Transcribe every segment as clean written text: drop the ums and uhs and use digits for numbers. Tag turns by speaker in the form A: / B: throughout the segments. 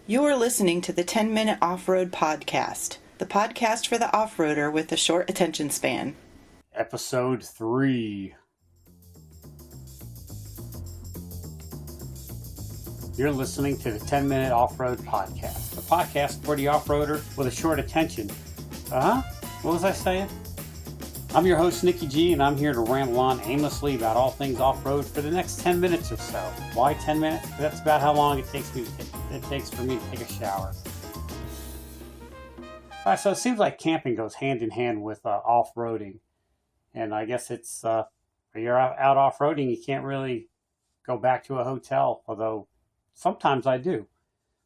A: You're listening to the 10-Minute Off-Road Podcast, the podcast for the off-roader with a short attention span.
B: Episode 3. You're listening to the 10-Minute Off-Road Podcast, the podcast for the off-roader with a short attention. What was I saying? I'm your host, Nikki G, and I'm here to ramble on aimlessly about all things off-road for the next 10 minutes or so. Why 10 minutes? That's about how long it takes for me to take a shower. Alright, so it seems like camping goes hand in hand with off-roading. And I guess it's, when you're out off-roading, you can't really go back to a hotel, although sometimes I do.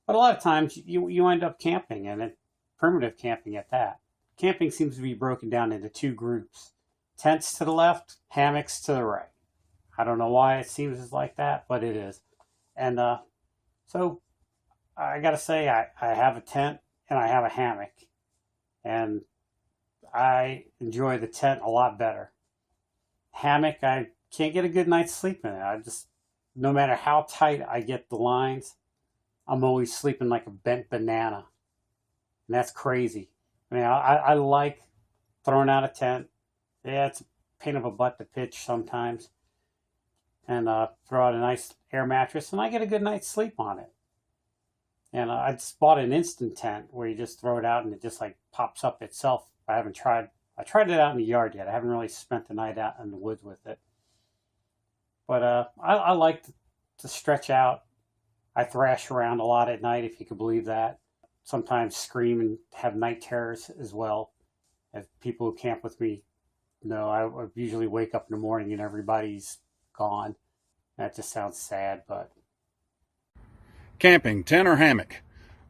B: But a lot of times you end up camping, and primitive camping at that. Camping seems to be broken down into two groups. Tents to the left, hammocks to the right. I don't know why it seems like that, but it is. And so I got to say I have a tent and I have a hammock. And I enjoy the tent a lot better. Hammock, I can't get a good night's sleep in it. No matter how tight I get the lines, I'm always sleeping like a bent banana. And that's crazy. I mean, I like throwing out a tent. Yeah, it's a pain of a butt to pitch sometimes. And throw out a nice air mattress, and I get a good night's sleep on it. And I just bought an instant tent where you just throw it out and it just like pops up itself. I tried it out in the yard yet. I haven't really spent the night out in the woods with it. But I like to stretch out. I thrash around a lot at night, if you could believe that. Sometimes scream and have night terrors as well. As people who camp with me know, I usually wake up in the morning and everybody's gone. That just sounds sad, but...
C: Camping, tent or hammock?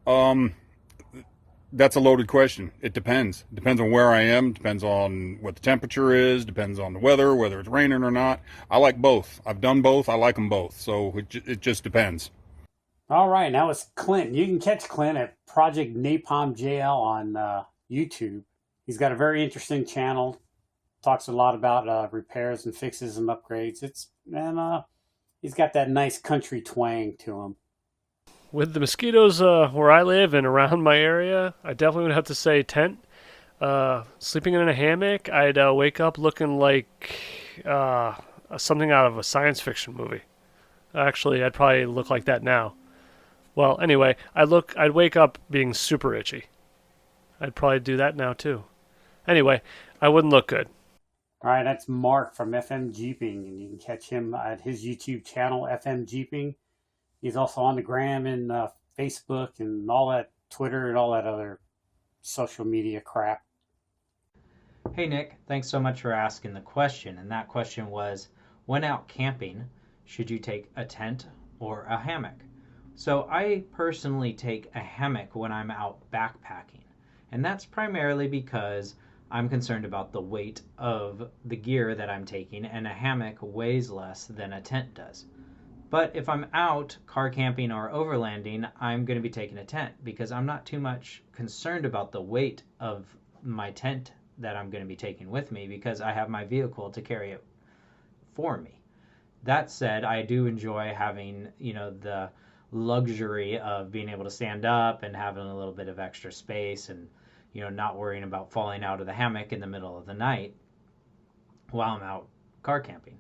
C: That's a loaded question. It depends. Depends on where I am. Depends on what the temperature is. Depends on the weather, whether it's raining or not. I like both. I've done both. I like them both. So it just depends.
B: All right, now it's Clint. You can catch Clint at Project Napalm JL on YouTube. He's got a very interesting channel. Talks a lot about repairs and fixes and upgrades. He's got that nice country twang to him.
D: With the mosquitoes where I live and around my area, I definitely would have to say tent. Sleeping in a hammock, I'd wake up looking like something out of a science fiction movie. Actually, I'd probably look like that now. Well, anyway, I'd wake up being super itchy. I'd probably do that now too. Anyway, I wouldn't look good.
B: All right, that's Mark from FM Jeeping, and you can catch him at his YouTube channel, FM Jeeping. He's also on the gram and Facebook and all that, Twitter and all that other social media crap.
E: Hey Nick, thanks so much for asking the question. And that question was, when out camping, should you take a tent or a hammock? So I personally take a hammock when I'm out backpacking. And that's primarily because I'm concerned about the weight of the gear that I'm taking, and a hammock weighs less than a tent does. But if I'm out car camping or overlanding, I'm going to be taking a tent because I'm not too much concerned about the weight of my tent that I'm going to be taking with me because I have my vehicle to carry it for me. That said, I do enjoy having, the luxury of being able to stand up and having a little bit of extra space and, not worrying about falling out of the hammock in the middle of the night while I'm out car camping.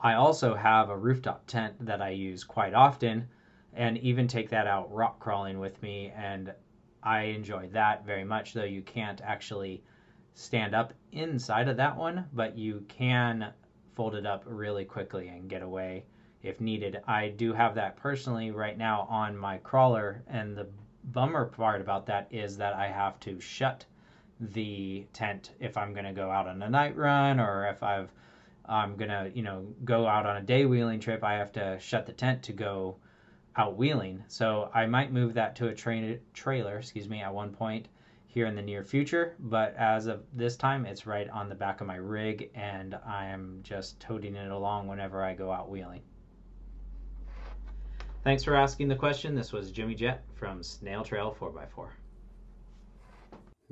E: I also have a rooftop tent that I use quite often and even take that out rock crawling with me, and I enjoy that very much, though you can't actually stand up inside of that one, but you can fold it up really quickly and get away if needed. I do have that personally right now on my crawler, and the bummer part about that is that I have to shut the tent if I'm going to go out on a night run, or if I'm going to, go out on a day wheeling trip, I have to shut the tent to go out wheeling. So I might move that to a trailer, at one point here in the near future. But as of this time, it's right on the back of my rig, and I am just toting it along whenever I go out wheeling. Thanks for asking the question. This was Jimmy Jet from Snail Trail 4x4.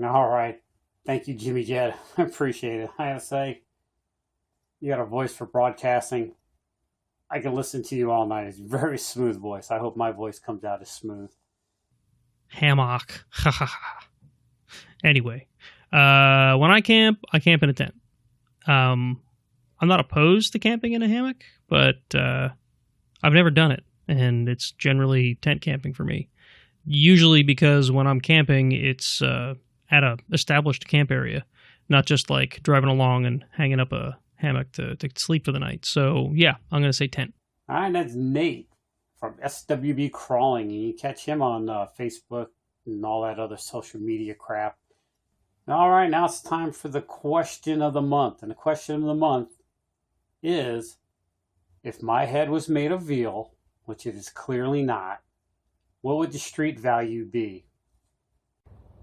B: All right. Thank you, Jimmy Jet. I appreciate it. I have to say, you got a voice for broadcasting. I can listen to you all night. It's a very smooth voice. I hope my voice comes out as smooth.
F: hammock. Ha ha ha. Anyway, when I camp in a tent. I'm not opposed to camping in a hammock, but I've never done it, and it's generally tent camping for me. Usually because when I'm camping, it's at a established camp area, not just like driving along and hanging up a hammock to sleep for the night. So yeah, I'm going to say tent.
B: All right, that's Nate from SWB Crawling. You can catch him on Facebook and all that other social media crap. All right, now it's time for the question of the month. And the question of the month is, if my head was made of veal, which it is clearly not, what would the street value be?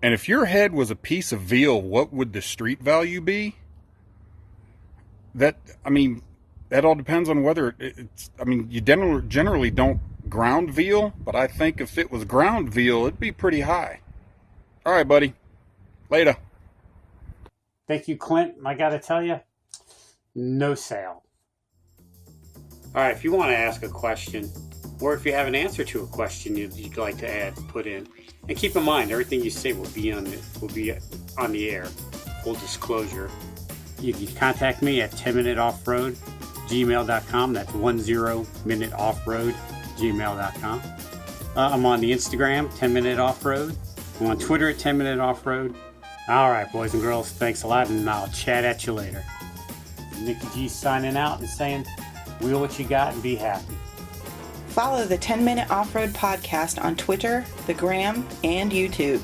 C: And if your head was a piece of veal, what would the street value be? That all depends on whether it's, you generally don't ground veal, but I think if it was ground veal, it'd be pretty high. All right, buddy. Later.
B: Thank you, Clint. I got to tell you, no sale. All right, if you want to ask a question, or if you have an answer to a question you'd like to put in, and keep in mind, everything you say will be on the air. Full disclosure. You can contact me at 10minuteoffroad@gmail.com. That's 10minuteoffroad@gmail.com. I'm on the Instagram, 10minuteoffroad. I'm on Twitter at 10minuteoffroad. All right, boys and girls, thanks a lot, and I'll chat at you later. Nicky G signing out and saying, wheel what you got and be happy.
A: Follow the 10 Minute Off-Road Podcast on Twitter, the Gram, and YouTube.